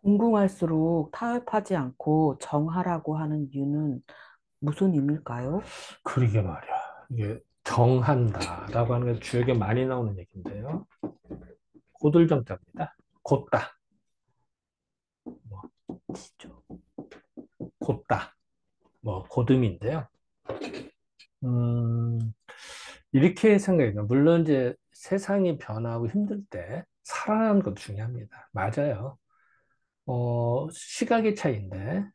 궁금할수록 타협하지 않고 정하라고 하는 이유는 무슨 의미일까요? 그러게 말이야. 이게 정한다라고 하는 게 주역에 많이 나오는 얘기인데요. 고들정자입니다. 곧다, 뭐, 시죠. 곧다, 뭐 고듬인데요. 음, 이렇게 생각해요. 물론 이제 세상이 변하고 힘들 때 살아나는 것도 중요합니다. 맞아요. 시각의 차이인데,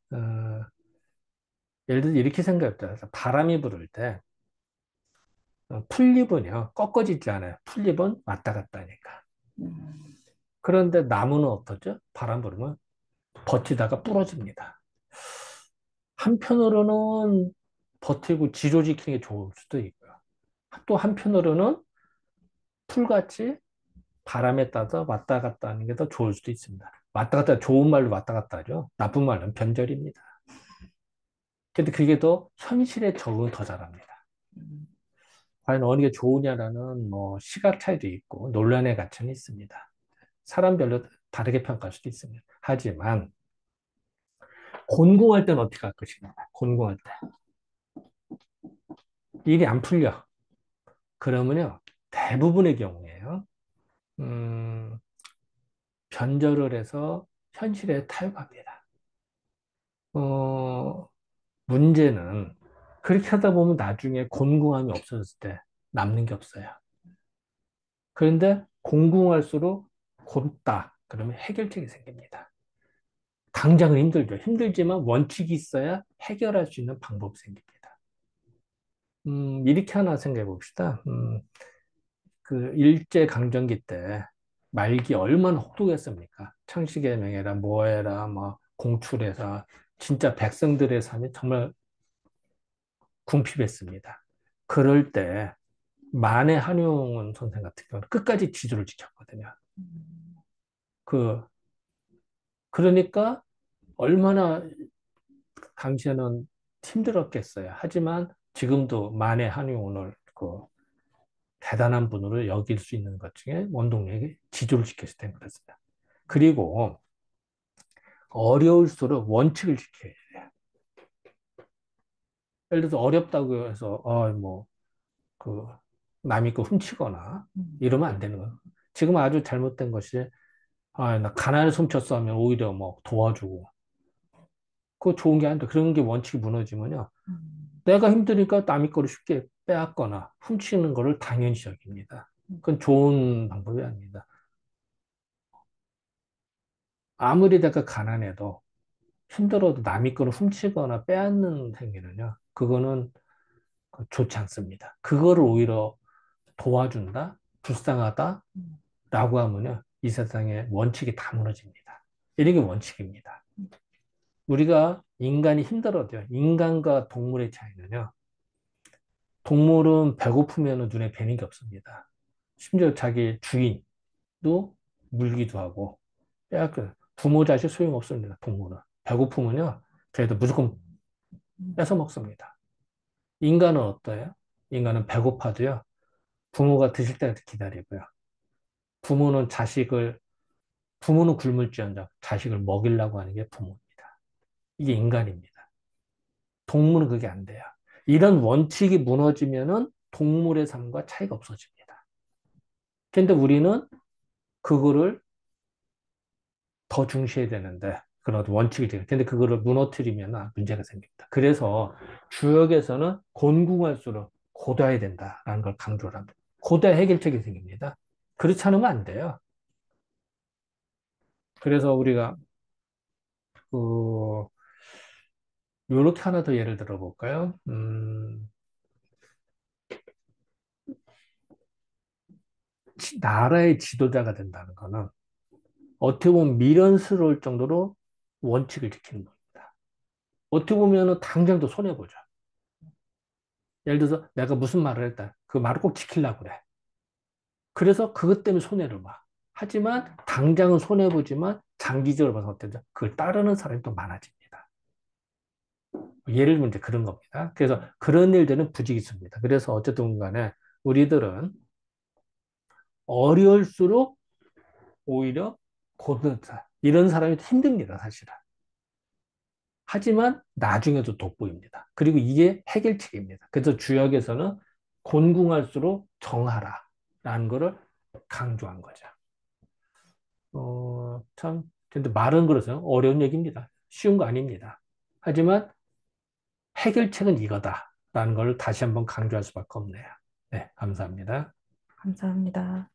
예를 들어 이렇게 생각해요. 바람이 불을 때, 풀잎은요, 꺾어지지 않아요. 풀잎은 왔다 갔다 하니까. 음, 그런데 나무는 어떠죠? 바람 불으면 버티다가 부러집니다. 한편으로는 버티고 지조지키는 게 좋을 수도 있고요. 또 한편으로는 풀같이 바람에 따라 왔다 갔다 하는 게 더 좋을 수도 있습니다. 왔다 갔다, 좋은 말로 왔다 갔다 하죠. 나쁜 말은 변절입니다. 근데 그게 더 현실에 적응을 더 잘합니다. 음, 과연 어느 게 좋으냐라는 뭐 시각 차이도 있고 논란의 가치는 있습니다. 사람별로 다르게 평가할 수도 있습니다. 하지만 곤궁할 때는 어떻게 할 것이냐. 곤궁할 때. 일이 안 풀려. 그러면요. 대부분의 경우에요. 음, 변절을 해서 현실에 타협합니다. 어, 문제는 그렇게 하다 보면 나중에 곤궁함이 없어졌을 때 남는 게 없어요. 그런데 곤궁할수록 곤다. 그러면 해결책이 생깁니다. 당장은 힘들죠. 힘들지만 원칙이 있어야 해결할 수 있는 방법이 생깁니다. 이렇게 하나 생각해 봅시다. 그 일제강점기 때 말기 얼마나 혹독했습니까? 창씨의 명예라 뭐해라 뭐 공출해서 진짜 백성들의 삶이 정말 궁핍했습니다. 그럴 때 만해 한용운 선생 같은 경우는 끝까지 지조를 지켰거든요. 음, 그 그러니까 얼마나 당시에는 힘들었겠어요. 하지만 지금도 만해 한용운을 그 대단한 분으로 여길 수 있는 것 중에 원동력이 지조를 지켰을 때 그렇습니다. 그리고 어려울수록 원칙을 지켜야 돼요. 예를 들어서 어렵다고 해서 그 남이 거 훔치거나 음, 이러면 안 되는 거예요. 지금 아주 잘못된 것이 나 가난을 훔쳤어 하면 오히려 뭐 도와주고 그거 좋은 게 아닌데 그런 게 원칙이 무너지면요. 음, 내가 힘드니까 남의 거를 쉽게 빼앗거나 훔치는 거를 당연시 여깁니다. 음, 그건 좋은 방법이 아닙니다. 아무리 내가 가난해도 힘들어도 남의 거를 훔치거나 빼앗는 행위는요. 그거는 좋지 않습니다. 그거를 오히려 도와준다, 불쌍하다, 음, 라고 하면요. 이 세상에 원칙이 다 무너집니다. 이게 원칙입니다. 우리가 인간이 힘들어도요. 인간과 동물의 차이는요. 동물은 배고프면 눈에 뵈는 게 없습니다. 심지어 자기 주인도 물기도 하고, 빼앗겨. 부모 자식 소용없습니다. 동물은. 배고프면요. 걔도 무조건 음, 뺏어 먹습니다. 인간은 어때요? 인간은 배고파도요. 부모가 드실 때까지 기다리고요. 부모는 자식을, 부모는 굶을지언정 자식을 먹이려고 하는 게 부모입니다. 이게 인간입니다. 동물은 그게 안 돼요. 이런 원칙이 무너지면은 동물의 삶과 차이가 없어집니다. 근데 우리는 그거를 더 중시해야 되는데, 그런 원칙이 돼요. 근데 그거를 무너뜨리면 문제가 생깁니다. 그래서 주역에서는 곤궁할수록 고도해야 된다라는 걸 강조를 합니다. 고도의 해결책이 생깁니다. 그렇지 않으면 안 돼요. 그래서 우리가 그 요렇게 하나 더 예를 들어 볼까요? 나라의 지도자가 된다는 거는 어떻게 보면 미련스러울 정도로 원칙을 지키는 겁니다. 어떻게 보면 당장도 손해보죠. 예를 들어서 내가 무슨 말을 했다. 그 말을 꼭 지키려고 그래. 그래서 그것 때문에 손해를 봐. 하지만 당장은 손해보지만 장기적으로 봐서 어때죠? 그걸 따르는 사람이 또 많아집니다. 예를 들면 이제 그런 겁니다. 그래서 그런 일들은 부지기수입니다. 그래서 어쨌든 간에 우리들은 어려울수록 오히려 고든다. 이런 사람이 힘듭니다, 사실은. 하지만 나중에도 돋보입니다. 그리고 이게 해결책입니다. 그래서 주역에서는 곤궁할수록 정하라라는 거를 강조한 거죠. 참, 근데 말은 그래서 어려운 얘기입니다. 쉬운 거 아닙니다. 하지만 해결책은 이거다라는 걸 다시 한번 강조할 수밖에 없네요. 네, 감사합니다. 감사합니다.